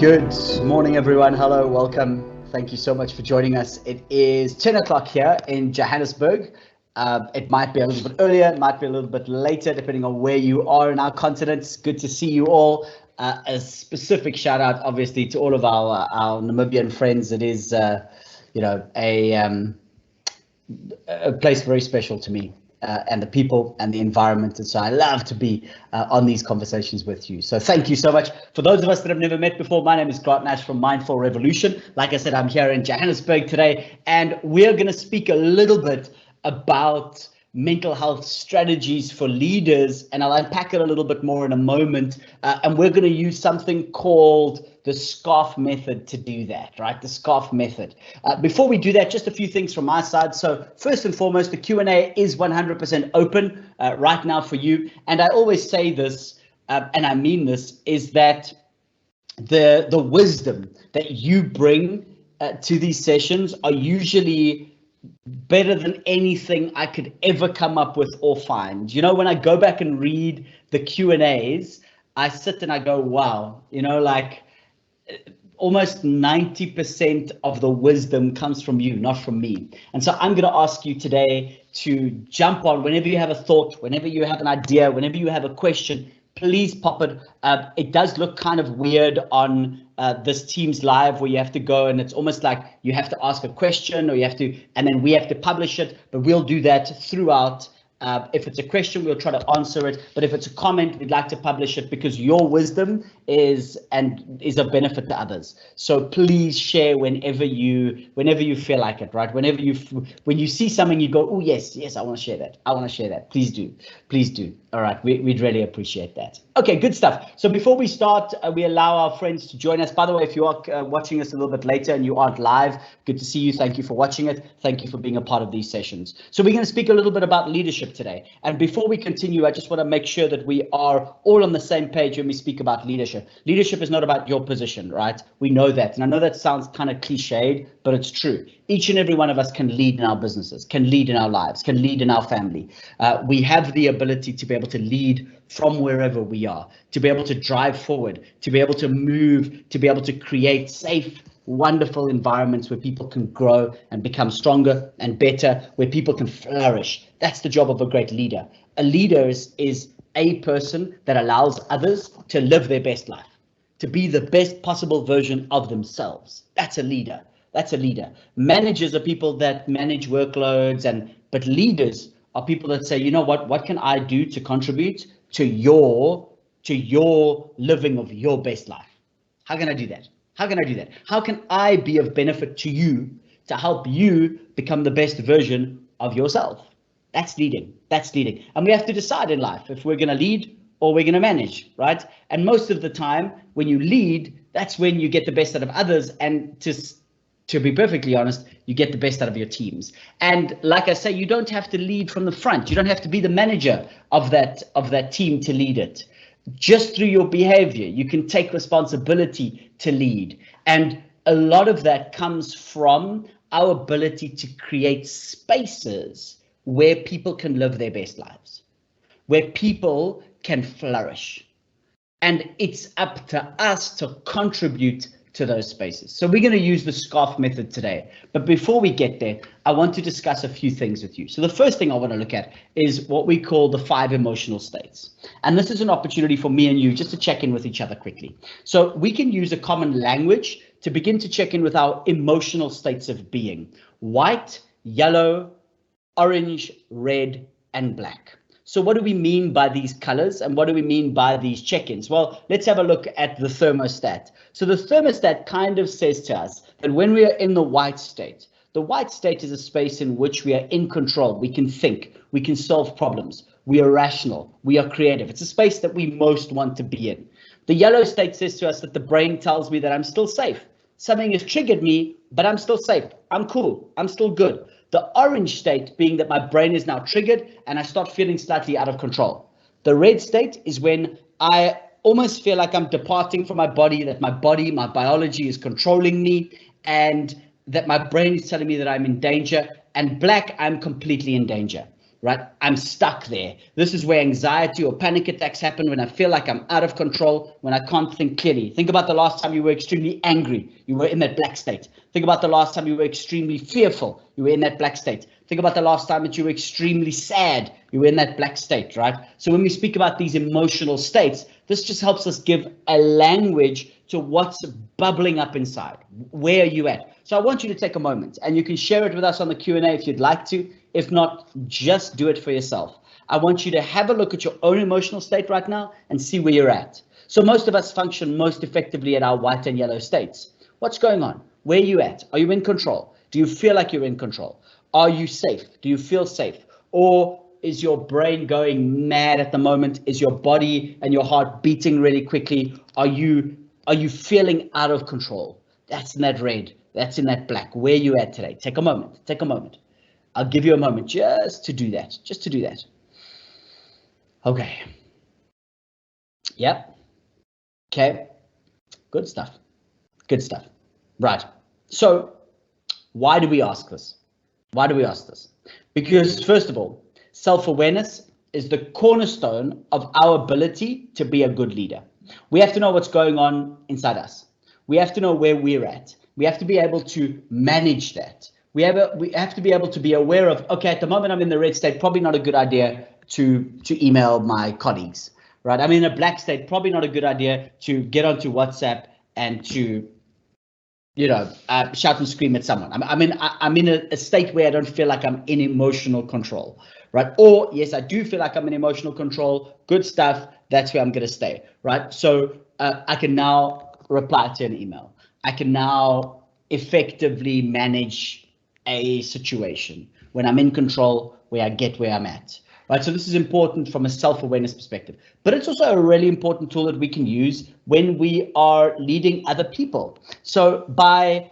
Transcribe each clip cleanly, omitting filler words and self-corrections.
Good morning, everyone. Hello, welcome. Thank you so much for joining us. It is 10 o'clock here in Johannesburg. It might be a little bit earlier, it might be a little bit later, depending on where you are in our continent. Good to see you all. A specific shout out, obviously, to all of our Namibian friends. It is, a place very special to me. And the people and the environment. And so I love to be on these conversations with you. So thank you so much. For those of us that have never met before, my name is Grant Nash from Mindful Revolution. Like I said, I'm here in Johannesburg today, and we're going to speak a little bit about mental health strategies for leaders, and I'll unpack it a little bit more in a moment. And we're going to use something called the SCARF method to do that, right? The SCARF method. Before we do that, just a few things from my side. So first and foremost, the Q&A is 100% open right now for you. And I always say this, and I mean this, is that the wisdom that you bring to these sessions are usually better than anything I could ever come up with or find. You know, when I go back and read the Q&As, I sit and I go, wow, like almost 90% of the wisdom comes from you, not from me. And so I'm going to ask you today to jump on whenever you have a thought, whenever you have an idea, whenever you have a question, please pop it. It does look kind of weird on this Teams Live where you have to go and it's almost like you have to ask a question or you have to, and then we have to publish it, but we'll do that throughout. If it's a question, we'll try to answer it. But if it's a comment, we'd like to publish it because your wisdom is of benefit to others. So please share whenever you feel like it, right? When you see something, you go, oh yes, I want to share that. I want to share that. Please do. All right, we'd really appreciate that. Okay, good stuff. So before we start, we allow our friends to join us. By the way, if you are watching us a little bit later and you aren't live, good to see you. Thank you for watching it. Thank you for being a part of these sessions. So we're going to speak a little bit about leadership today. And before we continue, I just want to make sure that we are all on the same page when we speak about leadership. Leadership is not about your position, right? We know that. And I know that sounds kind of cliched, but it's true. Each and every one of us can lead in our businesses, can lead in our lives, can lead in our family. We have the ability to be able to lead from wherever we are, to be able to drive forward, to be able to move, to be able to create safe, wonderful environments where people can grow and become stronger and better, where people can flourish. That's the job of a great leader. A leader is a person that allows others to live their best life, to be the best possible version of themselves. That's a leader. Managers are people that manage workloads, but leaders are people that say, you know what can I do to contribute to your living of your best life? How can I do that? How can I be of benefit to you to help you become the best version of yourself? That's leading. And we have to decide in life if we're going to lead or we're going to manage, right? And most of the time when you lead, that's when you get the best out of others. And to be perfectly honest, you get the best out of your teams. And like I say, you don't have to lead from the front. You don't have to be the manager of that team to lead it. Just through your behavior, you can take responsibility to lead. And a lot of that comes from our ability to create spaces where people can live their best lives, where people can flourish. And it's up to us to contribute to those spaces. So we're going to use the SCARF method today. But before we get there, I want to discuss a few things with you. So the first thing I want to look at is what we call the 5 emotional states. And this is an opportunity for me and you just to check in with each other quickly. So we can use a common language to begin to check in with our emotional states of being: white, yellow, orange, red, and black. So what do we mean by these colors and what do we mean by these check-ins? Well, let's have a look at the thermostat. So the thermostat kind of says to us that when we are in the white state is a space in which we are in control. We can think, we can solve problems, we are rational, we are creative. It's a space that we most want to be in. The yellow state says to us that the brain tells me that I'm still safe. Something has triggered me, but I'm still safe. I'm cool. I'm still good. The orange state being that my brain is now triggered and I start feeling slightly out of control. The red state is when I almost feel like I'm departing from my body, that my biology is controlling me, and that my brain is telling me that I'm in danger. And black, I'm completely in danger. right? I'm stuck there. This is where anxiety or panic attacks happen, when I feel like I'm out of control, when I can't think clearly. Think about the last time you were extremely angry. You were in that black state. Think about the last time you were extremely fearful. You were in that black state. Think about the last time that you were extremely sad. You were in that black state, right? So when we speak about these emotional states, this just helps us give a language to what's bubbling up inside. Where are you at? So I want you to take a moment, and you can share it with us on the Q&A if you'd like to. If not, just do it for yourself. I want you to have a look at your own emotional state right now and see where you're at. So most of us function most effectively at our white and yellow states. What's going on? Where are you at? Are you in control? Do you feel like you're in control? Are you safe? Do you feel safe? Or is your brain going mad at the moment? Is your body and your heart beating really quickly? Are you feeling out of control? That's in that red. That's in that black. Where are you at today? Take a moment. Take a moment. I'll give you a moment just to do that. Just to do that. Okay. Yep. Okay. Good stuff. Good stuff. Right. So why do we ask this? Why do we ask this? Because first of all, self-awareness is the cornerstone of our ability to be a good leader. We have to know what's going on inside us. We have to know where we're at. We have to be able to manage that. We have to be able to be aware of, okay, at the moment I'm in the red state, probably not a good idea to email my colleagues, right? I'm in a black state, probably not a good idea to get onto WhatsApp and to, shout and scream at someone. I'm in a state where I don't feel like I'm in emotional control, right? Or yes, I do feel like I'm in emotional control. Good stuff. That's where I'm going to stay, right? So I can now reply to an email. I can now effectively manage a situation when I'm in control, where I get where I'm at, right? So this is important from a self-awareness perspective, but it's also a really important tool that we can use when we are leading other people. So by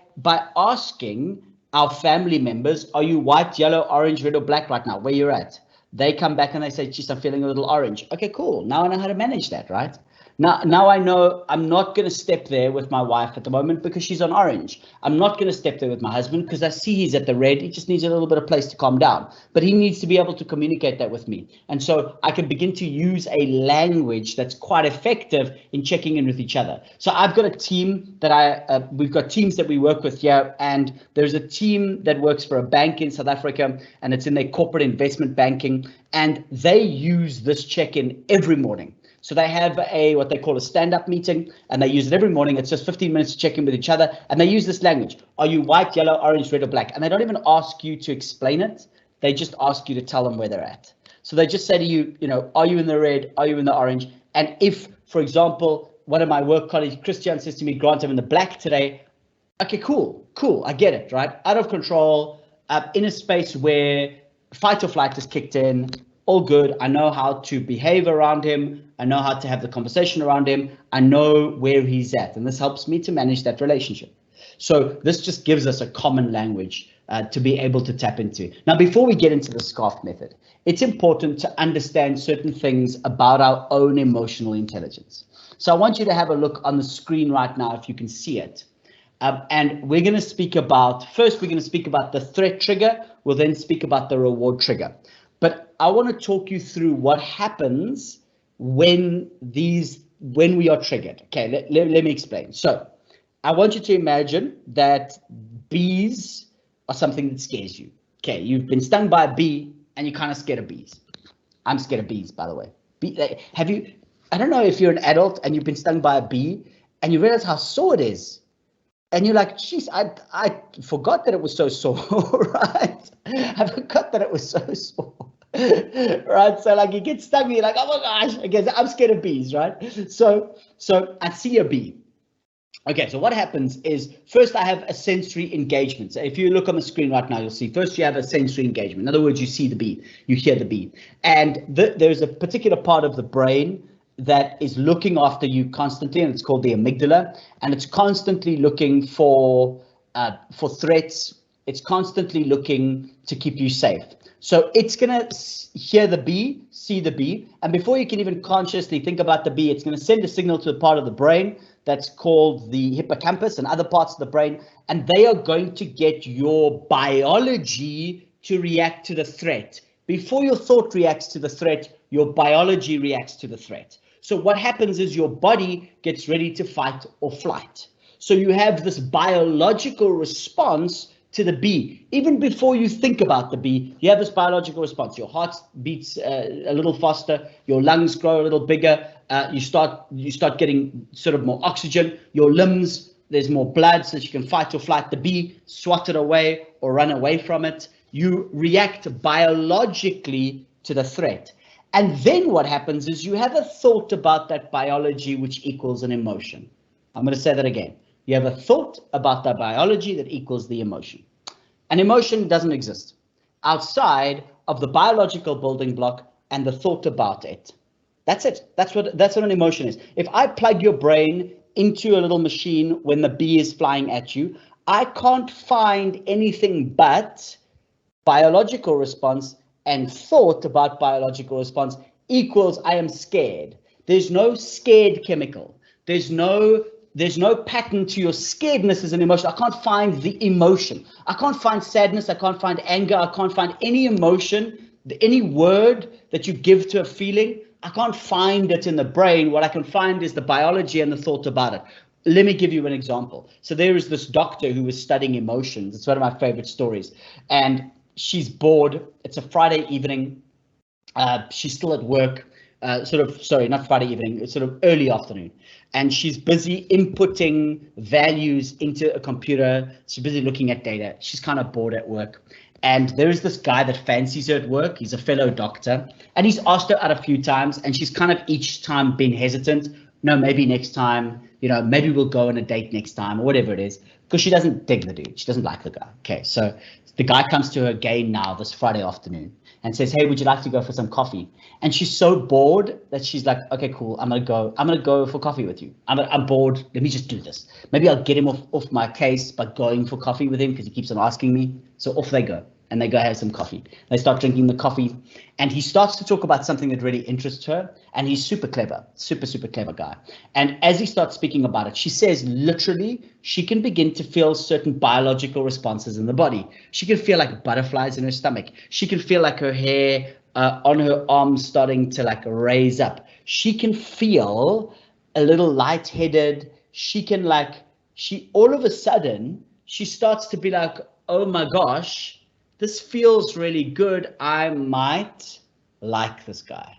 asking our family members, are you white, yellow, orange, red, or black right now, where you're at? They come back and they say, geez, I'm feeling a little orange. Okay, cool. Now I know how to manage that, right? Now I know I'm not going to step there with my wife at the moment because she's on orange. I'm not going to step there with my husband because I see he's at the red. He just needs a little bit of place to calm down. But he needs to be able to communicate that with me. And so I can begin to use a language that's quite effective in checking in with each other. So I've got a team that we've got teams that we work with here. And there's a team that works for a bank in South Africa, and it's in their corporate investment banking. And they use this check-in every morning. So they have what they call a stand-up meeting, and they use it every morning. It's just 15 minutes to check in with each other, and they use this language. Are you white, yellow, orange, red, or black? And they don't even ask you to explain it. They just ask you to tell them where they're at. So they just say to you, are you in the red? Are you in the orange? And if, for example, one of my work colleagues, Christian, says to me, Grant, I'm in the black today. Okay, cool. I get it, right? Out of control, in a space where fight or flight is kicked in. All good. I know how to behave around him. I know how to have the conversation around him. I know where he's at. And this helps me to manage that relationship. So this just gives us a common language to be able to tap into. Now, before we get into the SCARF method, it's important to understand certain things about our own emotional intelligence. So I want you to have a look on the screen right now, if you can see it. And we're going to speak about, first, we're going to speak about the threat trigger. We'll then speak about the reward trigger. But I want to talk you through what happens when we are triggered. Okay, let me explain. So I want you to imagine that bees are something that scares you. Okay, you've been stung by a bee and you're kind of scared of bees. I'm scared of bees, by the way. I don't know if you're an adult and you've been stung by a bee and you realize how sore it is. And you're like, geez, I forgot that it was so sore, right? I forgot that it was so sore. Right, so like you get stung, you're like, oh my gosh, I guess I'm scared of bees, right? So I see a bee. Okay, so what happens is first I have a sensory engagement. So if you look on the screen right now, you'll see first you have a sensory engagement. In other words, you see the bee, you hear the bee, and there's a particular part of the brain that is looking after you constantly, and it's called the amygdala, and it's constantly looking for threats. It's constantly looking to keep you safe. So it's going to hear the bee, see the bee, and before you can even consciously think about the bee, it's going to send a signal to a part of the brain that's called the hippocampus and other parts of the brain, and they are going to get your biology to react to the threat Before your thought reacts to the threat, your biology reacts to the threat. So what happens is your body gets ready to fight or flight. So you have this biological response to the bee. Even before you think about the bee, you have this biological response. Your heart beats a little faster, your lungs grow a little bigger, you start getting sort of more oxygen, your limbs, there's more blood so that you can fight or flight the bee, swat it away or run away from it. You react biologically to the threat. And then what happens is you have a thought about that biology which equals an emotion. I'm going to say that again. You have a thought about the biology that equals the emotion. An emotion doesn't exist outside of the biological building block and the thought about it. That's it. That's what an emotion is. If I plug your brain into a little machine when the bee is flying at you, I can't find anything but biological response and thought about biological response equals I am scared. There's no scared chemical. There's no pattern to your scaredness as an emotion. I can't find the emotion. I can't find sadness. I can't find anger. I can't find any emotion, any word that you give to a feeling. I can't find it in the brain. What I can find is the biology and the thought about it. Let me give you an example. So there is this doctor who was studying emotions. It's one of my favorite stories. And she's bored. It's a Friday evening. She's still at work. Not Friday evening, it's sort of early afternoon. And she's busy inputting values into a computer. She's busy looking at data. She's kind of bored at work. And there is this guy that fancies her at work. He's a fellow doctor. And he's asked her out a few times. And she's kind of each time been hesitant. No, maybe next time, maybe we'll go on a date next time or whatever it is. Because she doesn't dig the dude. She doesn't like the guy. Okay, so the guy comes to her again now this Friday afternoon and says, hey, would you like to go for some coffee? And she's so bored that she's like, okay, cool. I'm going to go for coffee with you. I'm bored. Let me just do this. Maybe I'll get him off my case by going for coffee with him because he keeps on asking me. So off they go. And they go have some coffee. They start drinking the coffee. And he starts to talk about something that really interests her. And he's super clever, super clever guy. And as he starts speaking about it, she says literally she can begin to feel certain biological responses in the body. She can feel like butterflies in her stomach. She can feel like her hair on her arms starting to like raise up. She can feel a little lightheaded. All of a sudden, she starts to be like, oh my gosh, this feels really good. I might like this guy.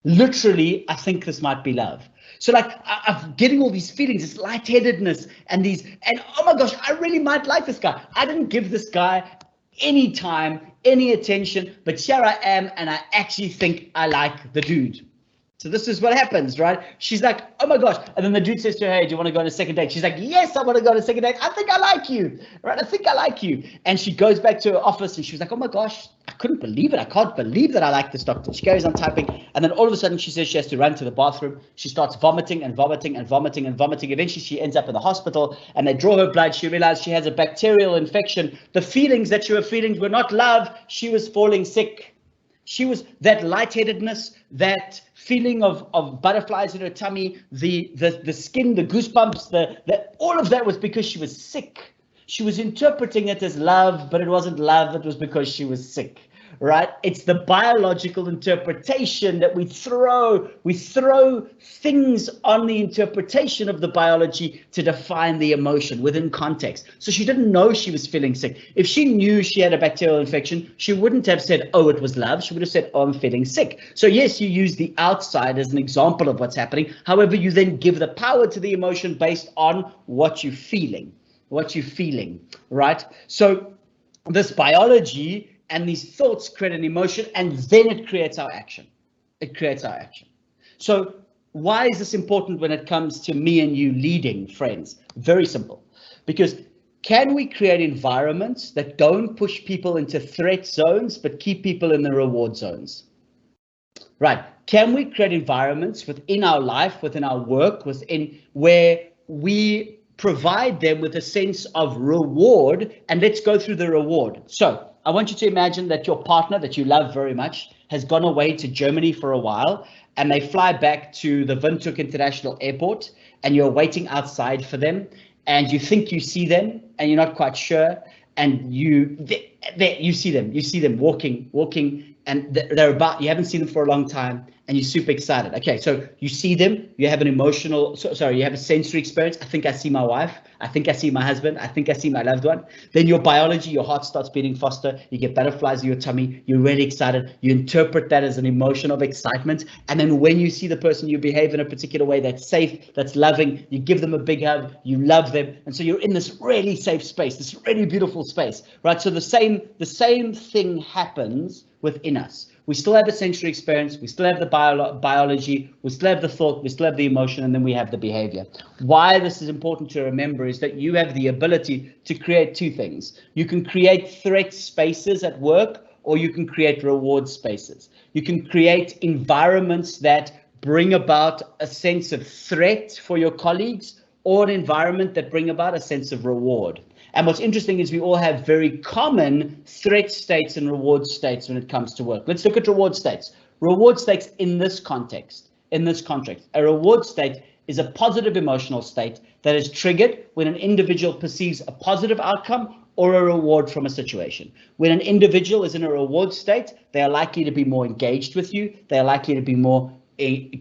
Literally, I think this might be love. So like I'm getting all these feelings, this lightheadedness and oh my gosh, I really might like this guy. I didn't give this guy any time, any attention, but here I am and I actually think I like the dude. So this is what happens, right? She's like, oh my gosh. And then the dude says to her, hey, do you want to go on a second date? She's like, yes, I want to go on a second date. I think I like you, right? I think I like you. And she goes back to her office and she was like, oh my gosh, I couldn't believe it. I can't believe that I like this doctor. She carries on typing. And then all of a sudden she says she has to run to the bathroom. She starts vomiting and vomiting and vomiting and vomiting. Eventually she ends up in the hospital and they draw her blood. She realized she has a bacterial infection. The feelings that she was feeling were not love. She was falling sick. She was that lightheadedness, that feeling of butterflies in her tummy, the skin, the goosebumps, all of that was because she was sick. She was interpreting it as love, but it wasn't love. It was because she was sick, right? It's the biological interpretation that we throw things on the interpretation of the biology to define the emotion within context. So she didn't know she was feeling sick. If she knew she had a bacterial infection, she wouldn't have said, oh, it was love. She would have said, oh, I'm feeling sick. So yes, you use the outside as an example of what's happening. However, you then give the power to the emotion based on what you're feeling, right? So this biology and these thoughts create an emotion, and then it creates our action. So why is this important when it comes to me and you leading, friends? Very simple. Because can we create environments that don't push people into threat zones, but keep people in the reward zones? Right. Can we create environments within our life, within our work, where we provide them with a sense of reward? And let's go through the reward. So I want you to imagine that your partner that you love very much has gone away to Germany for a while, and they fly back to the Windhoek International Airport, and you're waiting outside for them, and you think you see them, and you're not quite sure, and there, you see them walking, and they're about, you haven't seen them for a long time, and you're super excited. Okay, so you see them, you have an emotional, you have a sensory experience. I think I see my wife, I think I see my husband, I think I see my loved one. Then your biology, your heart starts beating faster, you get butterflies in your tummy, you're really excited, you interpret that as an emotion of excitement. And then when you see the person, you behave in a particular way that's safe, that's loving, you give them a big hug, you love them. And so you're in this really safe space, this really beautiful space, right? So the same thing happens within us. We still have a sensory experience, we still have the biology, we still have the thought, we still have the emotion, and then we have the behavior. Why this is important to remember is that you have the ability to create two things. You can create threat spaces at work, or you can create reward spaces. You can create environments that bring about a sense of threat for your colleagues, or an environment that bring about a sense of reward. And what's interesting is we all have very common threat states and reward states when it comes to work. Let's look at reward states. Reward states in this context, a reward state is a positive emotional state that is triggered when an individual perceives a positive outcome or a reward from a situation. When an individual is in a reward state, they are likely to be more engaged with you, they are likely to be more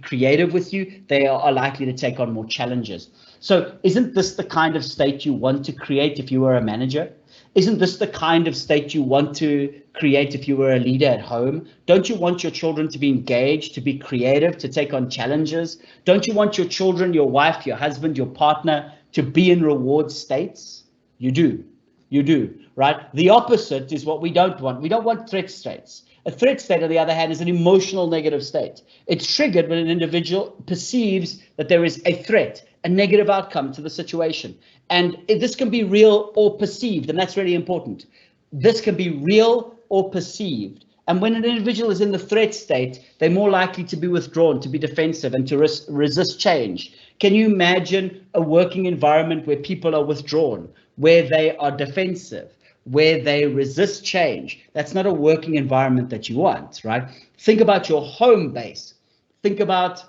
creative with you, they are likely to take on more challenges. So isn't this the kind of state you want to create if you were a manager? Isn't this the kind of state you want to create if you were a leader at home? Don't you want your children to be engaged, to be creative, to take on challenges? Don't you want your children, your wife, your husband, your partner to be in reward states? You do, right? The opposite is what we don't want. We don't want threat states. A threat state, on the other hand, is an emotional negative state. It's triggered when an individual perceives that there is a threat, a negative outcome to the situation. And this can be real or perceived, and that's really important. This can be real or perceived. And when an individual is in the threat state, they're more likely to be withdrawn, to be defensive, and to resist change. Can you imagine a working environment where people are withdrawn, where they are defensive, where they resist change? That's not a working environment that you want, right? Think about your home base. Think about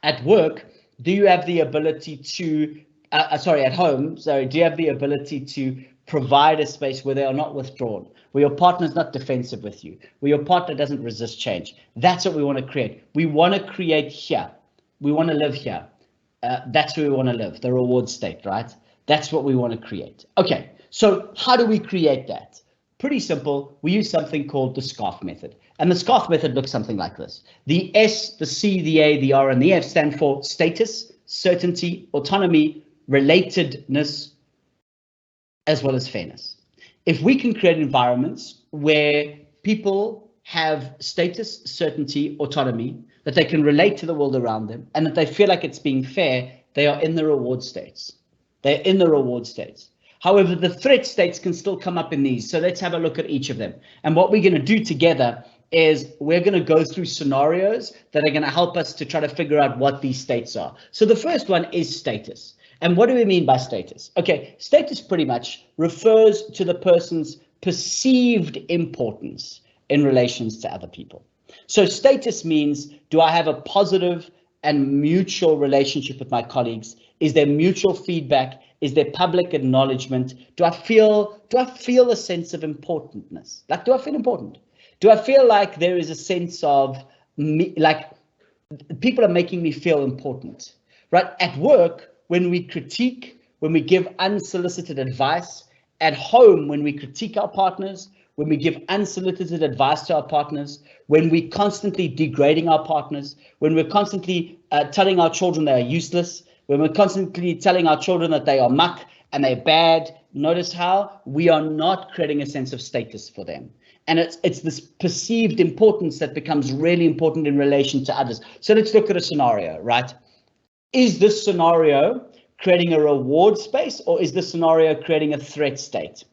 at work, do you have the ability to, at home, do you have the ability to provide a space where they are not withdrawn, where your partner's not defensive with you, where your partner doesn't resist change? That's what we want to create. We want to create here. We want to live here. That's where we want to live, the reward state, right? That's what we want to create. Okay, so how do we create that? Pretty simple. We use something called the SCARF method. And the SCARF method looks something like this. The S, the C, the A, the R, and the F stand for status, certainty, autonomy, relatedness, as well as fairness. If we can create environments where people have status, certainty, autonomy, that they can relate to the world around them, and that they feel like it's being fair, they are in the reward states. They're in the reward states. However, the threat states can still come up in these. So let's have a look at each of them. And what we're going to do together is we're going to go through scenarios that are going to help us to try to figure out what these states are. So the first one is status. And what do we mean by status? Okay, status pretty much refers to the person's perceived importance in relations to other people. So status means, do I have a positive and mutual relationship with my colleagues? Is there mutual feedback? Is there public acknowledgement? Do I feel a sense of importantness? Like, do I feel important? Do I feel like there is a sense of me, like people are making me feel important, right? At work, when we critique, when we give unsolicited advice, at home, when we critique our partners, when we give unsolicited advice to our partners, when we're constantly degrading our partners, when we're constantly telling our children they are useless, when we're constantly telling our children that they are muck and they're bad, notice how we are not creating a sense of status for them. And it's this perceived importance that becomes really important in relation to others. So let's look at a scenario, right? Is this scenario creating a reward space, or is this scenario creating a threat state?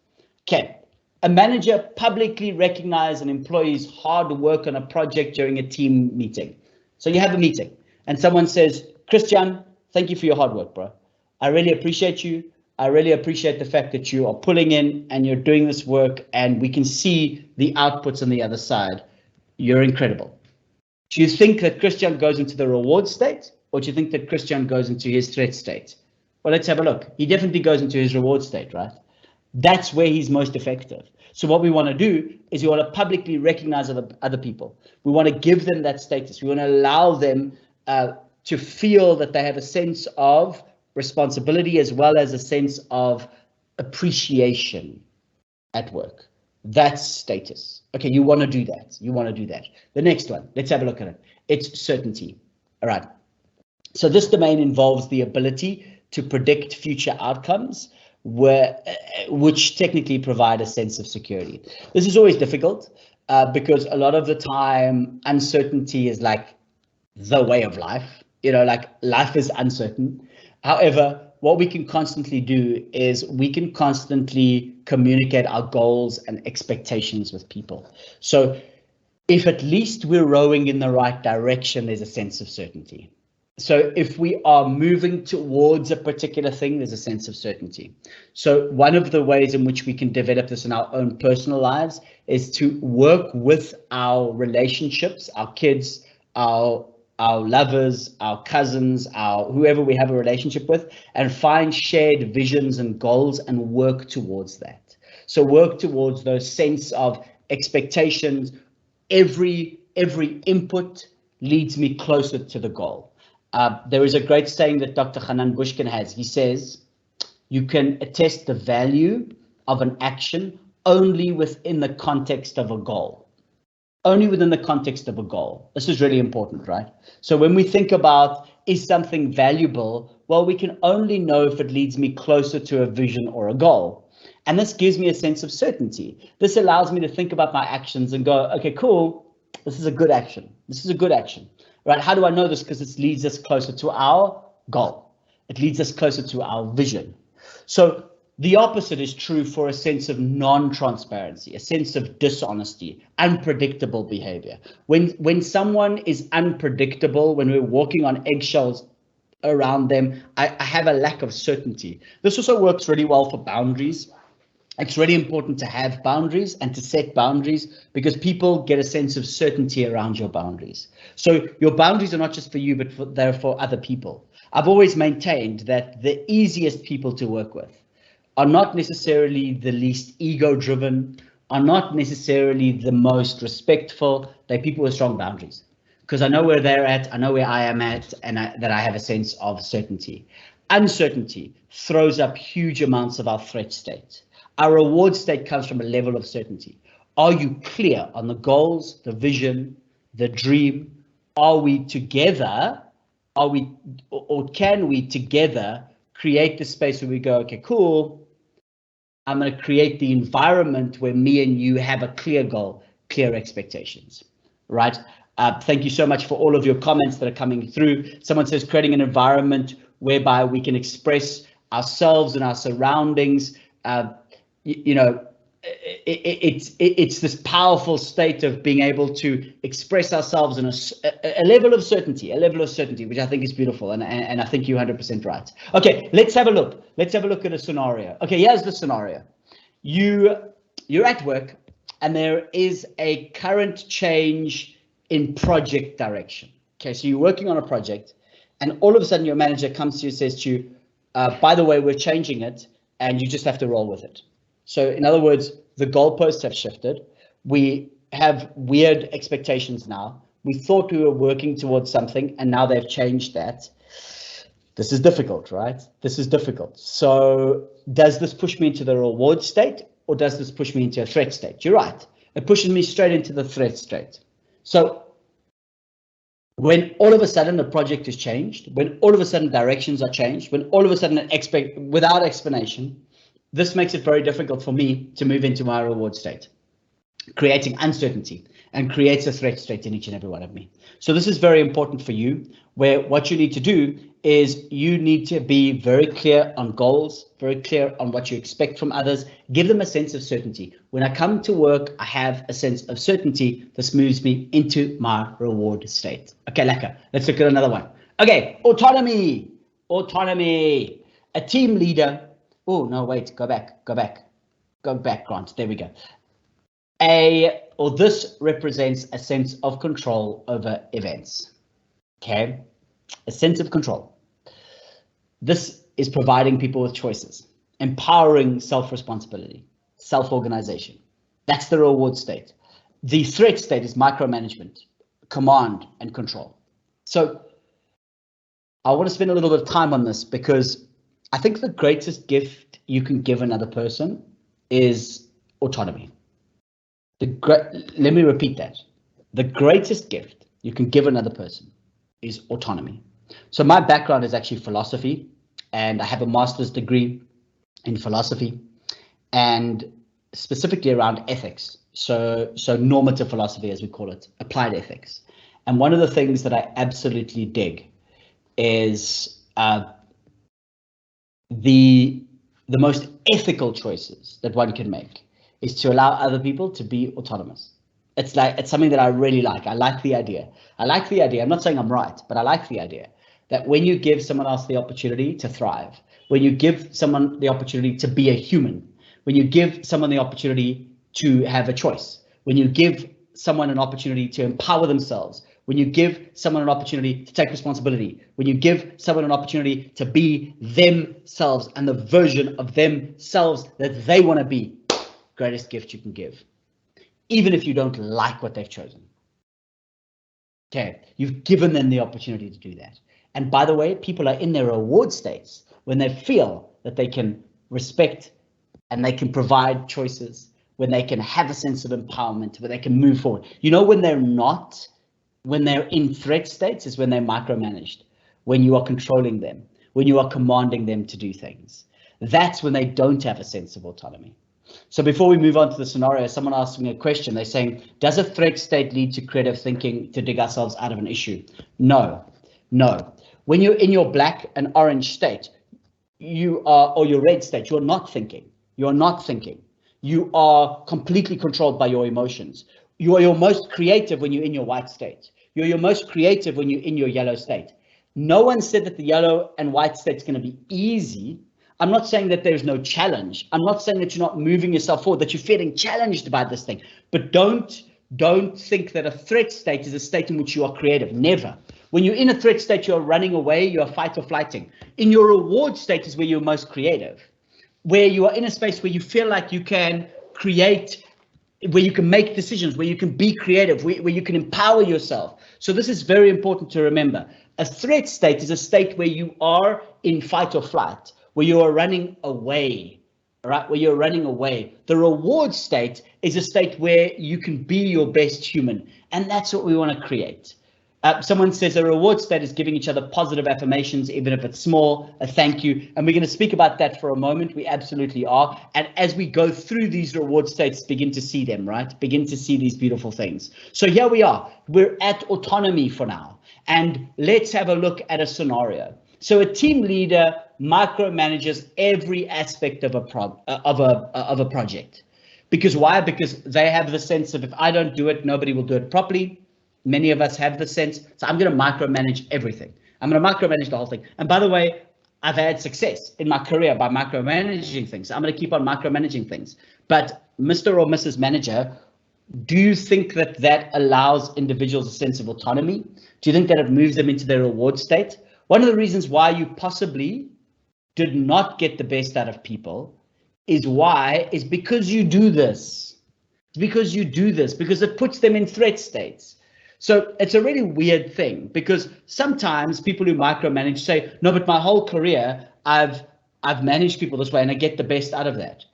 Okay, a manager publicly recognizes an employee's hard work on a project during a team meeting. So you have a meeting and someone says, Christian, thank you for your hard work, bro. I really appreciate you. I really appreciate the fact that you are pulling in and you're doing this work and we can see the outputs on the other side. You're incredible. Do you think that Christian goes into the reward state, or do you think that Christian goes into his threat state? Well, let's have a look. He definitely goes into his reward state, right? That's where he's most effective. So what we want to do is we want to publicly recognize other people. We want to give them that status. We want to allow them to feel that they have a sense of responsibility as well as a sense of appreciation at work. That's status. Okay, you want to do that. You want to do that. The next one, let's have a look at it. It's certainty. All right. So this domain involves the ability to predict future outcomes, which technically provide a sense of security. This is always difficult because a lot of the time uncertainty is like the way of life. Like life is uncertain. However, what we can constantly do is we can constantly communicate our goals and expectations with people. So if at least we're rowing in the right direction, there's a sense of certainty. So if we are moving towards a particular thing, there's a sense of certainty. So one of the ways in which we can develop this in our own personal lives is to work with our relationships, our kids, our lovers, our cousins, whoever we have a relationship with, and find shared visions and goals and work towards that. So work towards those sense of expectations. Every input leads me closer to the goal. There is a great saying that Dr. Hanan Bushkin has. He says, you can attest the value of an action only within the context of a goal. Only within the context of a goal. This is really important, right? So when we think about, is something valuable? Well, we can only know if it leads me closer to a vision or a goal. And this gives me a sense of certainty. This allows me to think about my actions and go, okay, cool. This is a good action. This is a good action, right? How do I know this? Because it leads us closer to our goal. It leads us closer to our vision. So the opposite is true for a sense of non-transparency, a sense of dishonesty, unpredictable behavior. When someone is unpredictable, when we're walking on eggshells around them, I have a lack of certainty. This also works really well for boundaries. It's really important to have boundaries and to set boundaries because people get a sense of certainty around your boundaries. So your boundaries are not just for you, but they're for other people. I've always maintained that the easiest people to work with are not necessarily the least ego-driven, are not necessarily the most respectful. They're people with strong boundaries because I know where they're at, I know where I am at, and that I have a sense of certainty. Uncertainty throws up huge amounts of our threat state. Our reward state comes from a level of certainty. Are you clear on the goals, the vision, the dream? Are we together? Or can we together create the space where we go, okay, cool. I'm going to create the environment where me and you have a clear goal, clear expectations, right? Thank you so much for all of your comments that are coming through. Someone says creating an environment whereby we can express ourselves and our surroundings. It's this powerful state of being able to express ourselves in a level of certainty, which I think is beautiful, and I think you're 100% right. Okay, let's have a look. Let's have a look at a scenario. Okay, here's the scenario. You're at work, and there is a current change in project direction. Okay, so you're working on a project, and all of a sudden your manager comes to you and says to you, by the way, we're changing it, and you just have to roll with it. So in other words, the goalposts have shifted. We have weird expectations now. We thought we were working towards something, and now they've changed that. This is difficult, right? This is difficult. So does this push me into the reward state, or does this push me into a threat state? You're right. It pushes me straight into the threat state. So when all of a sudden the project is changed, when all of a sudden directions are changed, when all of a sudden without explanation, this makes it very difficult for me to move into my reward state, creating uncertainty, and creates a threat state in each and every one of me. So this is very important for you, where what you need to do is you need to be very clear on goals, very clear on what you expect from others, give them a sense of certainty. When I come to work, I have a sense of certainty. This moves me into my reward state. Okay, lekker. Let's look at another one. Okay, autonomy. A team leader. Oh, no, wait, go back, Grant. There we go. This represents a sense of control over events. Okay, a sense of control. This is providing people with choices, empowering self-responsibility, self-organization. That's the reward state. The threat state is micromanagement, command and control. So I want to spend a little bit of time on this because I think the greatest gift you can give another person is autonomy. Let me repeat that. The greatest gift you can give another person is autonomy. So my background is actually philosophy, and I have a master's degree in philosophy, and specifically around ethics. So normative philosophy, as we call it, applied ethics. And one of the things that I absolutely dig is the most ethical choices that one can make is to allow other people to be autonomous. It's something that I really like. I like the idea. I'm not saying I'm right, but I like the idea that when you give someone else the opportunity to thrive, when you give someone the opportunity to be a human, when you give someone the opportunity to have a choice, when you give someone an opportunity to empower themselves, when you give someone an opportunity to take responsibility, when you give someone an opportunity to be themselves and the version of themselves that they want to be, greatest gift you can give, even if you don't like what they've chosen. Okay, you've given them the opportunity to do that. And by the way, people are in their reward states when they feel that they can respect and they can provide choices, when they can have a sense of empowerment, when they can move forward. You know, when they're in threat states is when they're micromanaged, when you are controlling them, when you are commanding them to do things. That's when they don't have a sense of autonomy. So before we move on to the scenario, someone asked me a question. They're saying, does a threat state lead to creative thinking to dig ourselves out of an issue? No. When you're in your black and orange state, or your red state, you're not thinking. You are completely controlled by your emotions. You are your most creative when you're in your white state. You're your most creative when you're in your yellow state. No one said that the yellow and white state is going to be easy. I'm not saying that there's no challenge. I'm not saying that you're not moving yourself forward, that you're feeling challenged by this thing. But don't think that a threat state is a state in which you are creative. Never. When you're in a threat state, you're running away, you're fight or flighting. In your reward state is where you're most creative, where you are in a space where you feel like you can create, where you can make decisions, where you can be creative, where you can empower yourself. So this is very important to remember. A threat state is a state where you are in fight or flight, where you are running away, right? Where you're running away. The reward state is a state where you can be your best human. And that's what we want to create. Someone says a reward state is giving each other positive affirmations, even if it's small, a thank you. And we're going to speak about that for a moment. We absolutely are. And as we go through these reward states, begin to see them, right? Begin to see these beautiful things. So here we are. We're at autonomy for now. And let's have a look at a scenario. So a team leader micromanages every aspect of a project. Because why? Because they have the sense of, if I don't do it, nobody will do it properly. Many of us have the sense, so I'm going to micromanage everything. I'm going to micromanage the whole thing. And by the way, I've had success in my career by micromanaging things. I'm going to keep on micromanaging things. But Mr. or Mrs. Manager, do you think that allows individuals a sense of autonomy? Do you think that it moves them into their reward state? One of the reasons why you possibly did not get the best out of people is because you do this. It's because you do this, because it puts them in threat states. So it's a really weird thing, because sometimes people who micromanage say, no, but my whole career, I've managed people this way and I get the best out of that.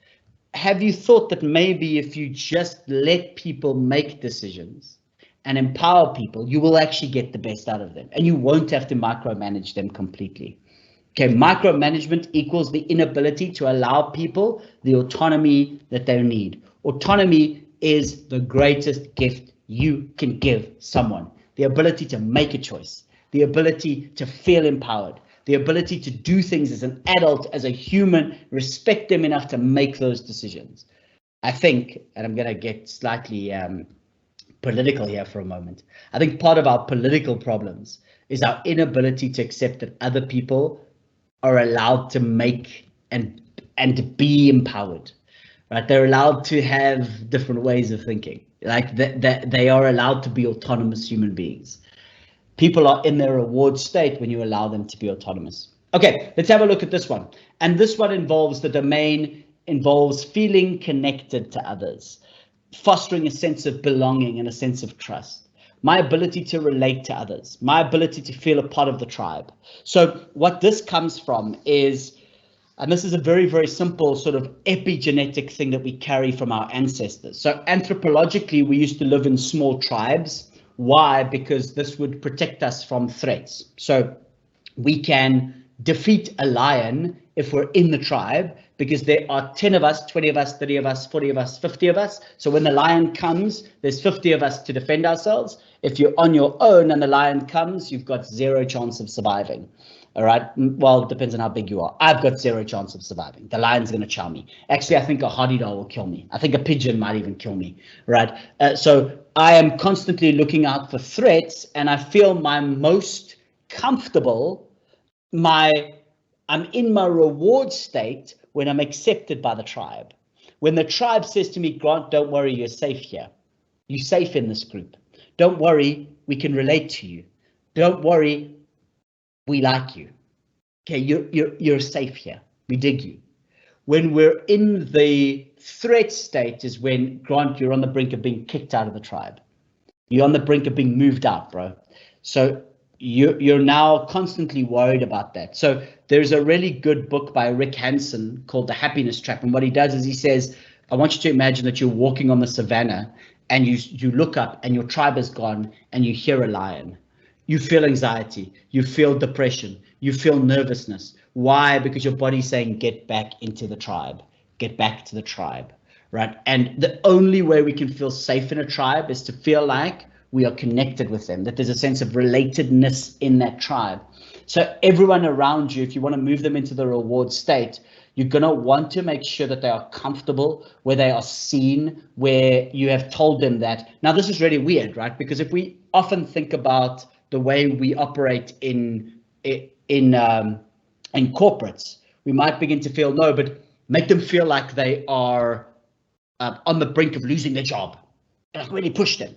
Have you thought that maybe if you just let people make decisions and empower people, you will actually get the best out of them and you won't have to micromanage them completely? Okay, micromanagement equals the inability to allow people the autonomy that they need. Autonomy is the greatest gift you can give someone. The ability to make a choice, the ability to feel empowered, the ability to do things as an adult, as a human, respect them enough to make those decisions. I think, and I'm going to get slightly political here for a moment, I think part of our political problems is our inability to accept that other people are allowed to make and to be empowered, right? They're allowed to have different ways of thinking, like that they are allowed to be autonomous human beings. People are in their reward state when you allow them to be autonomous. Okay, let's have a look at this one. And this one involves the domain, involves feeling connected to others. fostering a sense of belonging and a sense of trust, my ability to relate to others, my ability to feel a part of the tribe. So what this comes from is, and this is a very, very simple sort of epigenetic thing that we carry from our ancestors. So anthropologically, we used to live in small tribes. Why? Because this would protect us from threats. So we can defeat a lion if we're in the tribe, because there are 10 of us, 20 of us, 30 of us, 40 of us, 50 of us. So when the lion comes, there's 50 of us to defend ourselves. If you're on your own and the lion comes, you've got zero chance of surviving. All right. Well, it depends on how big you are. I've got zero chance of surviving. The lion's going to chow me. Actually, I think a hardy-dog will kill me. I think a pigeon might even kill me. Right. So I am constantly looking out for threats, and I feel my most comfortable, I'm in my reward state when I'm accepted by the tribe. When the tribe says to me, Grant, don't worry, you're safe here. You're safe in this group. Don't worry, we can relate to you. Don't worry, we like you. Okay, you're safe here. We dig you. When we're in the threat state is when, Grant, you're on the brink of being kicked out of the tribe. You're on the brink of being moved out, bro. So you're now constantly worried about that. So there's a really good book by Rick Hansen called The Happiness Trap. And what he does is he says, I want you to imagine that you're walking on the savannah and you look up and your tribe is gone and you hear a lion. You feel anxiety, you feel depression, you feel nervousness. Why? Because your body's saying, get back into the tribe, get back to the tribe, right? And the only way we can feel safe in a tribe is to feel like we are connected with them, that there's a sense of relatedness in that tribe. So everyone around you, if you want to move them into the reward state, you're going to want to make sure that they are comfortable, where they are seen, where you have told them that. Now, this is really weird, right? Because if we often think about the way we operate in corporates, we might begin to feel, no, but make them feel like they are on the brink of losing their job. Like really push them.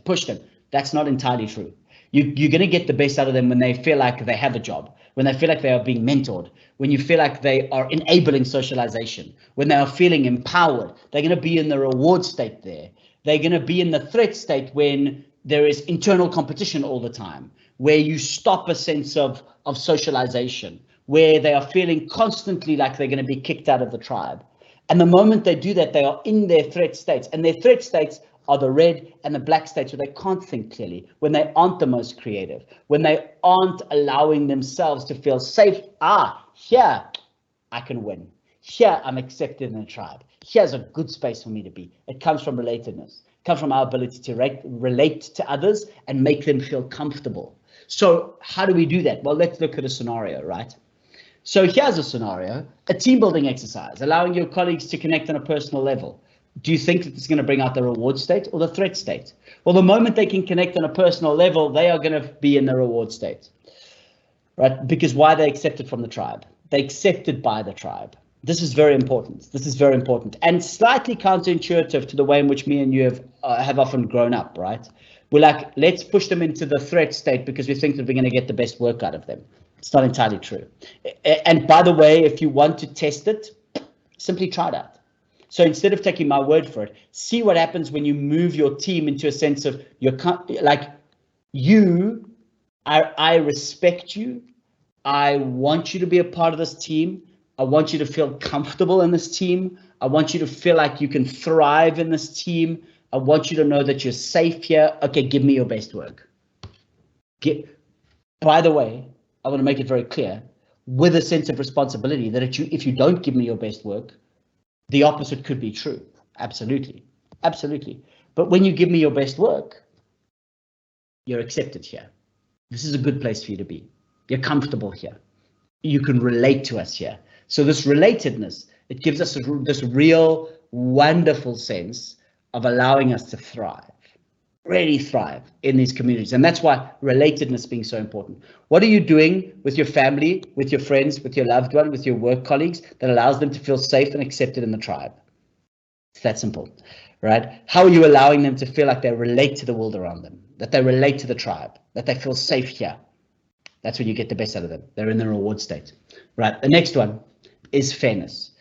That's not entirely true. You're going to get the best out of them when they feel like they have a job, when they feel like they are being mentored, when you feel like they are enabling socialization, when they are feeling empowered. They're going to be in the reward state there. They're going to be in the threat state when there is internal competition all the time, where you stop a sense of socialization, where they are feeling constantly like they're going to be kicked out of the tribe. And the moment they do that, they are in their threat states, and their threat states are the red and the black states where they can't think clearly, when they aren't the most creative, when they aren't allowing themselves to feel safe. Here I can win. Here I'm accepted in the tribe. Here's a good space for me to be. It comes from relatedness. It comes from our ability to relate to others and make them feel comfortable. So how do we do that? Well, let's look at a scenario, right? So here's a scenario, a team building exercise, allowing your colleagues to connect on a personal level. Do you think that it's going to bring out the reward state or the threat state? Well, the moment they can connect on a personal level, they are going to be in the reward state, right? Because why? They accepted from the tribe. They accepted by the tribe. This is very important. This is very important, and slightly counterintuitive to the way in which me and you have often grown up, right? We're like, let's push them into the threat state because we think that we're going to get the best work out of them. It's not entirely true. And by the way, if you want to test it, simply try it out. So instead of taking my word for it, see what happens when you move your team into a sense of I respect you. I want you to be a part of this team. I want you to feel comfortable in this team. I want you to feel like you can thrive in this team. I want you to know that you're safe here. Okay, give me your best work. By the way, I want to make it very clear, with a sense of responsibility, that if you don't give me your best work, the opposite could be true. Absolutely. Absolutely. But when you give me your best work, you're accepted here. This is a good place for you to be. You're comfortable here. You can relate to us here. So this relatedness, it gives us this real wonderful sense of allowing us to thrive, really thrive in these communities. And that's why relatedness being so important. What are you doing with your family, with your friends, with your loved one, with your work colleagues that allows them to feel safe and accepted in the tribe? It's that simple, right? How are you allowing them to feel like they relate to the world around them, that they relate to the tribe, that they feel safe here? That's when you get the best out of them. They're in the reward state, right? The next one is fairness.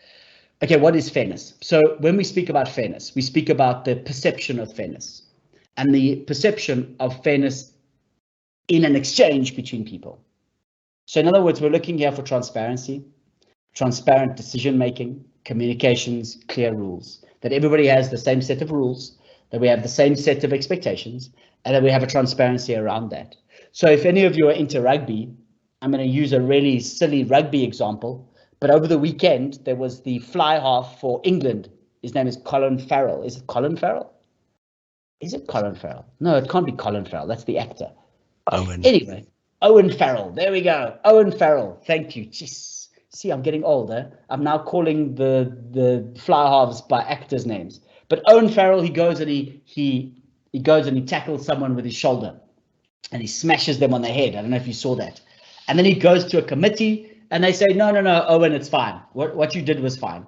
Okay, what is fairness? So when we speak about fairness, we speak about the perception of fairness and the perception of fairness in an exchange between people. So in other words, we're looking here for transparency, transparent decision-making, communications, clear rules, that everybody has the same set of rules, that we have the same set of expectations, and that we have a transparency around that. So if any of you are into rugby, I'm going to use a really silly rugby example, but over the weekend, there was the fly half for England. His name is Colin Farrell. Is it Colin Farrell? Is it Colin Farrell? No, it can't be Colin Farrell. That's the actor. Owen. Anyway, Owen Farrell. There we go. Owen Farrell. Thank you. Jeez. See, I'm getting older. I'm now calling the fly halves by actors' names. But Owen Farrell, he goes and he goes and he tackles someone with his shoulder, and he smashes them on the head. I don't know if you saw that. And then he goes to a committee, and they say, no, Owen, it's fine. What you did was fine.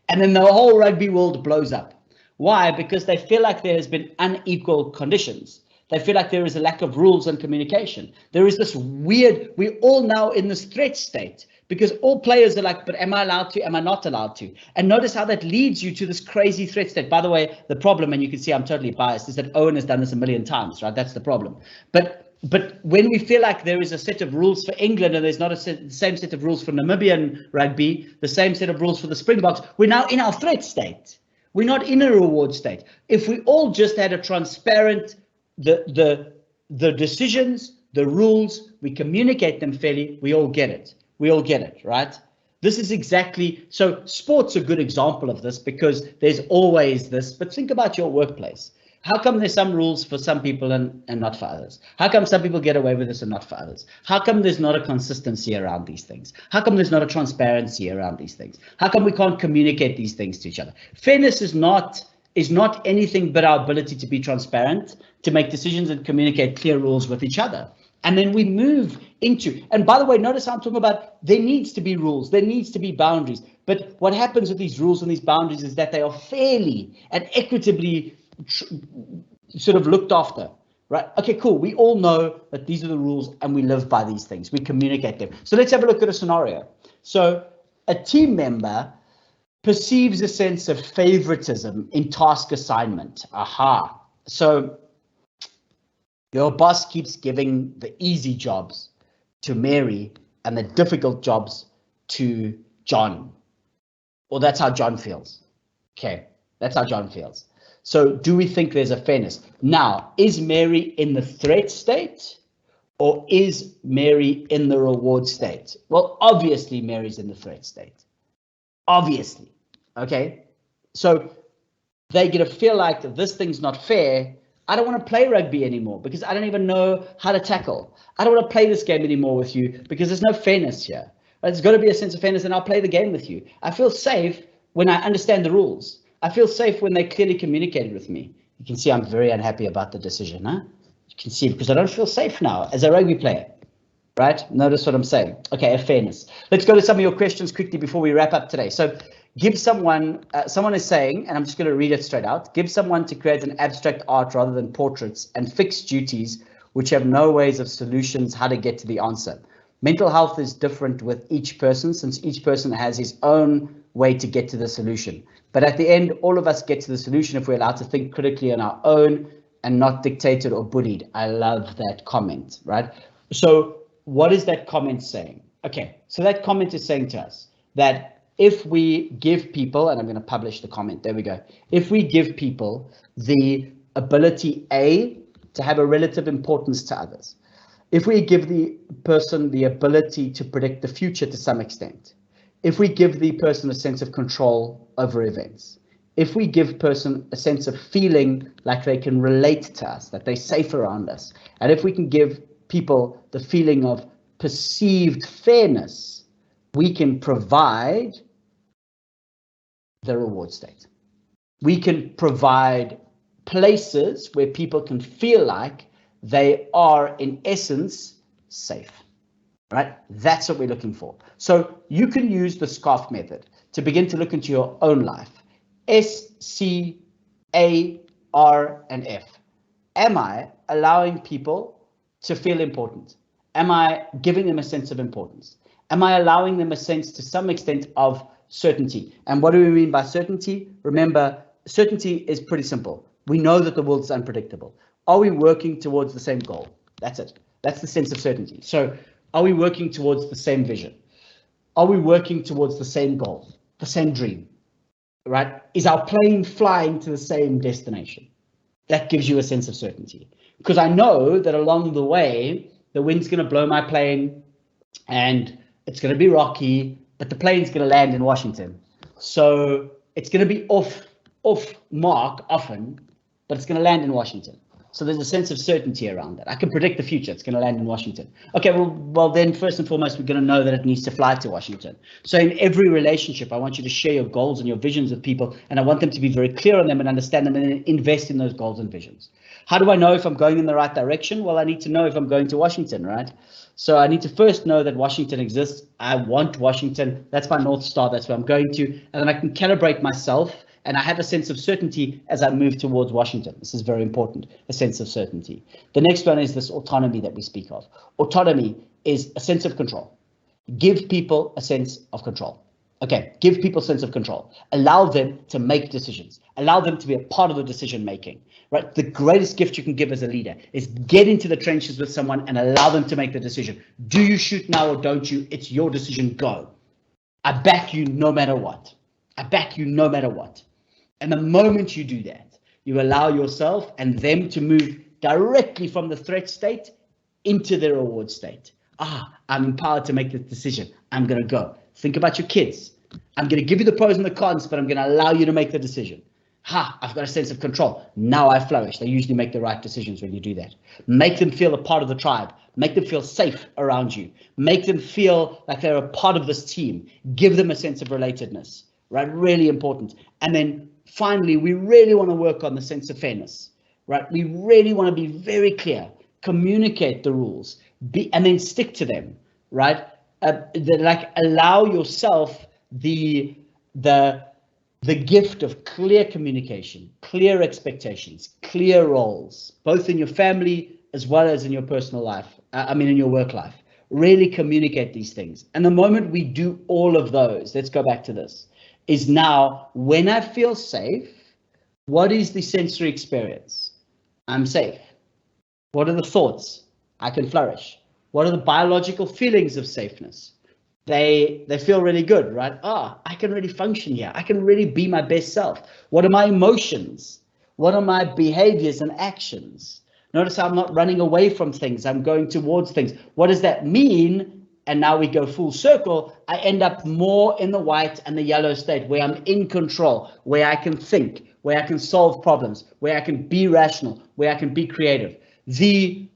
And then the whole rugby world blows up. Why? Because they feel like there has been unequal conditions. They feel like there is a lack of rules and communication. There is this weird, we're all now in this threat state because all players are like, but am I allowed to? Am I not allowed to? And notice how that leads you to this crazy threat state. By the way, the problem, and you can see I'm totally biased, is that Owen has done this a million times, right? That's the problem. But when we feel like there is a set of rules for England and there's not the same set of rules for Namibian rugby, the same set of rules for the Springboks, we're now in our threat state. We're not in a reward state. If we all just had a transparent, the decisions, the rules, we communicate them fairly, we all get it. We all get it, right? This is exactly, so sport's a good example of this because there's always this, but think about your workplace. How come there's some rules for some people and not for others? How come some people get away with this and not for others? How come there's not a consistency around these things? How come there's not a transparency around these things? How come we can't communicate these things to each other? Fairness is not anything but our ability to be transparent, to make decisions and communicate clear rules with each other. And then we move into, and by the way, notice how I'm talking about there needs to be rules, there needs to be boundaries. But what happens with these rules and these boundaries is that they are fairly and equitably sort of looked after, right? Okay, cool. We all know that these are the rules and we live by these things. We communicate them. So let's have a look at a scenario. So a team member perceives a sense of favoritism in task assignment. Aha. So your boss keeps giving the easy jobs to Mary and the difficult jobs to John. Or that's how John feels. Okay, that's how John feels. So do we think there's a fairness? Now, is Mary in the threat state or is Mary in the reward state? Well, obviously Mary's in the threat state. Obviously, okay? So they get to feel like this thing's not fair. I don't want to play rugby anymore because I don't even know how to tackle. I don't want to play this game anymore with you because there's no fairness here. There's got to be a sense of fairness and I'll play the game with you. I feel safe when I understand the rules. I feel safe when they clearly communicated with me. You can see I'm very unhappy about the decision, huh? You can see because I don't feel safe now as a rugby player, right? Notice what I'm saying. Okay, a fairness. Let's go to some of your questions quickly before we wrap up today. So give someone is saying, and I'm just going to read it straight out, give someone to create an abstract art rather than portraits and fixed duties which have no ways of solutions how to get to the answer. Mental health is different with each person since each person has his own way to get to the solution. But at the end, all of us get to the solution if we're allowed to think critically on our own and not dictated or bullied. I love that comment, right? So what is that comment saying? Okay, so that comment is saying to us that if we give people, and I'm going to publish the comment, there we go. If we give people the ability, A, to have a relative importance to others, if we give the person the ability to predict the future to some extent, if we give the person a sense of control over events, if we give person a sense of feeling like they can relate to us, that they're safe around us, and if we can give people the feeling of perceived fairness, we can provide the reward state. We can provide places where people can feel like they are, in essence, safe. Right? That's what we're looking for. So you can use the SCARF method to begin to look into your own life. S, C, A, R, and F. Am I allowing people to feel important? Am I giving them a sense of importance? Am I allowing them a sense to some extent of certainty. And what do we mean by certainty? Remember, certainty is pretty simple. We know that the world is unpredictable. Are we working towards the same goal? That's it. That's the sense of certainty. So are we working towards the same vision? Are we working towards the same goal, the same dream, right? Is our plane flying to the same destination? That gives you a sense of certainty. Because I know that along the way, the wind's going to blow my plane and it's going to be rocky, but the plane's going to land in Washington. So it's going to be off mark often, but it's going to land in Washington. So there's a sense of certainty around that. I can predict the future. It's going to land in Washington. Okay, well then first and foremost, we're going to know that it needs to fly to Washington. So in every relationship, I want you to share your goals and your visions with people, and I want them to be very clear on them and understand them and invest in those goals and visions. How do I know if I'm going in the right direction? Well, I need to know if I'm going to Washington, right? So I need to first know that Washington exists. I want Washington. That's my North Star. That's where I'm going to. And then I can calibrate myself. And I have a sense of certainty as I move towards Washington. This is very important, a sense of certainty. The next one is this autonomy that we speak of. Autonomy is a sense of control. Give people a sense of control. Okay, give people a sense of control. Allow them to make decisions. Allow them to be a part of the decision making, right? The greatest gift you can give as a leader is get into the trenches with someone and allow them to make the decision. Do you shoot now or don't you? It's your decision, go. I back you no matter what. I back you no matter what. And the moment you do that, you allow yourself and them to move directly from the threat state into the reward state. I'm empowered to make this decision. I'm going to go. Think about your kids. I'm going to give you the pros and the cons, but I'm going to allow you to make the decision. I've got a sense of control. Now I flourish. They usually make the right decisions when you do that. Make them feel a part of the tribe. Make them feel safe around you. Make them feel like they're a part of this team. Give them a sense of relatedness, right? Really important. And then finally, we really want to work on the sense of fairness, right? We really want to be very clear, communicate the rules, and then stick to them, right? Allow yourself the gift of clear communication, clear expectations, clear roles, both in your family as well as in your personal life. In your work life. Really communicate these things. And the moment we do all of those, let's go back to this, is now when I feel safe, what is the sensory experience? I'm safe. What are the thoughts? I can flourish. What are the biological feelings of safeness? They feel really good, right? I can really function here. I can really be my best self. What are my emotions? What are my behaviors and actions? Notice how I'm not running away from things. I'm going towards things. What does that mean? And now we go full circle. I end up more in the white and the yellow state where I'm in control, where I can think, where I can solve problems, where I can be rational, where I can be creative. The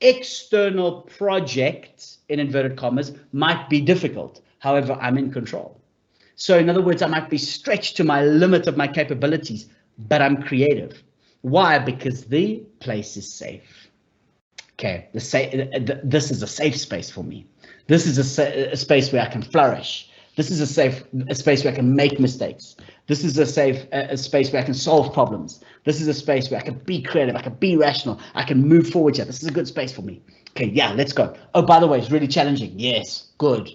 external project, in inverted commas, might be difficult. However, I'm in control. So in other words, I might be stretched to my limit of my capabilities, but I'm creative. Why? Because the place is safe. Okay, this is a safe space for me. This is a space where I can flourish. This is a space where I can make mistakes. This is a space where I can solve problems. This is a space where I can be creative. I can be rational. I can move forward here. This is a good space for me. Okay, yeah, let's go. Oh, by the way, it's really challenging. Yes, good.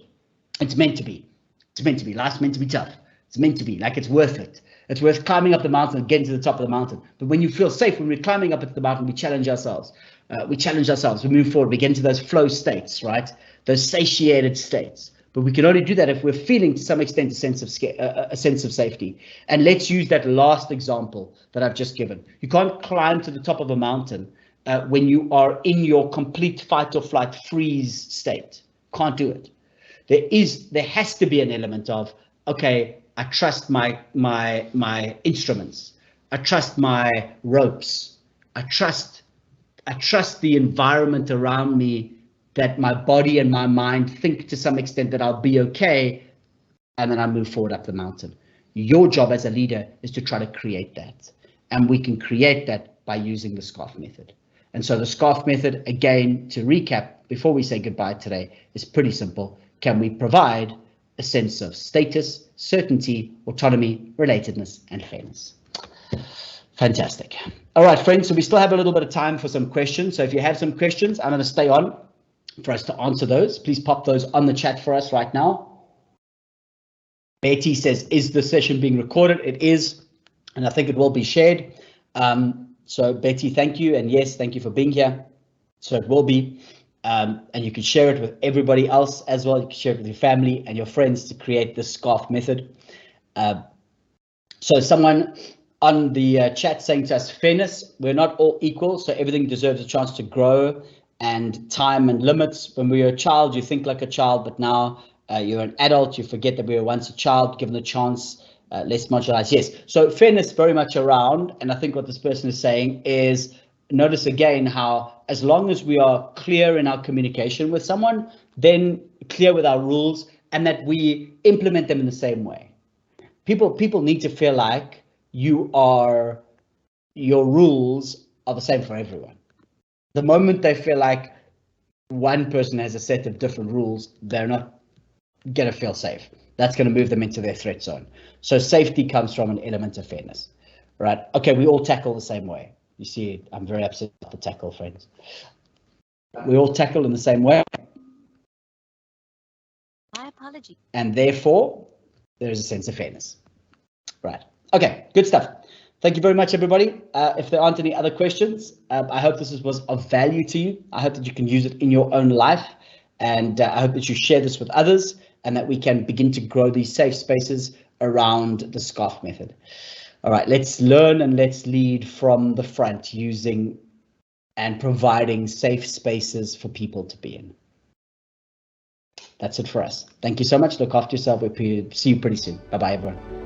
It's meant to be. It's meant to be. Life's meant to be tough. It's meant to be. Like, it's worth it. It's worth climbing up the mountain and getting to the top of the mountain. But when you feel safe, when we're climbing up into the mountain, we challenge ourselves. We move forward. We get into those flow states, right? Those satiated states. But we can only do that if we're feeling, to some extent, a sense of safety. And let's use that last example that I've just given. You can't climb to the top of a mountain when you are in your complete fight or flight freeze state. Can't do it. There has to be an element of, okay, I trust my instruments. I trust my ropes. I trust the environment around me, that my body and my mind think to some extent that I'll be okay, and then I move forward up the mountain. Your job as a leader is to try to create that. And we can create that by using the SCARF method. And so the SCARF method, again, to recap, before we say goodbye today, is pretty simple. Can we provide a sense of status, certainty, autonomy, relatedness, and fairness? Fantastic. All right, friends, so we still have a little bit of time for some questions. So if you have some questions, I'm going to stay on for us to answer those. Please pop those on the chat for us right now. Betty says, is the session being recorded? It is, and I think it will be shared. So Betty, thank you. And yes, thank you for being here. So it will be, and you can share it with everybody else as well. You can share it with your family and your friends to create the SCARF method. So someone on the chat saying to us, fairness, we're not all equal, so everything deserves a chance to grow, and time and limits. When we were a child, you think like a child, but now you're an adult, you forget that we were once a child, given a chance, less marginalized. Yes, so fairness very much around, and I think what this person is saying is, notice again how as long as we are clear in our communication with someone, then clear with our rules, and that we implement them in the same way. People need to feel like your rules are the same for everyone. The moment they feel like one person has a set of different rules, they're not going to feel safe. That's going to move them into their threat zone. So safety comes from an element of fairness, right? Okay, we all tackle the same way. You see, I'm very upset about the tackle, friends. We all tackle in the same way. My apology. And therefore, there is a sense of fairness. Right. Okay, good stuff. Thank you very much, everybody. If there aren't any other questions, I hope this was of value to you. I hope that you can use it in your own life. And I hope that you share this with others and that we can begin to grow these safe spaces around the SCARF method. All right, let's learn and let's lead from the front, using and providing safe spaces for people to be in. That's it for us. Thank you so much. Look after yourself. We'll see you pretty soon. Bye-bye, everyone.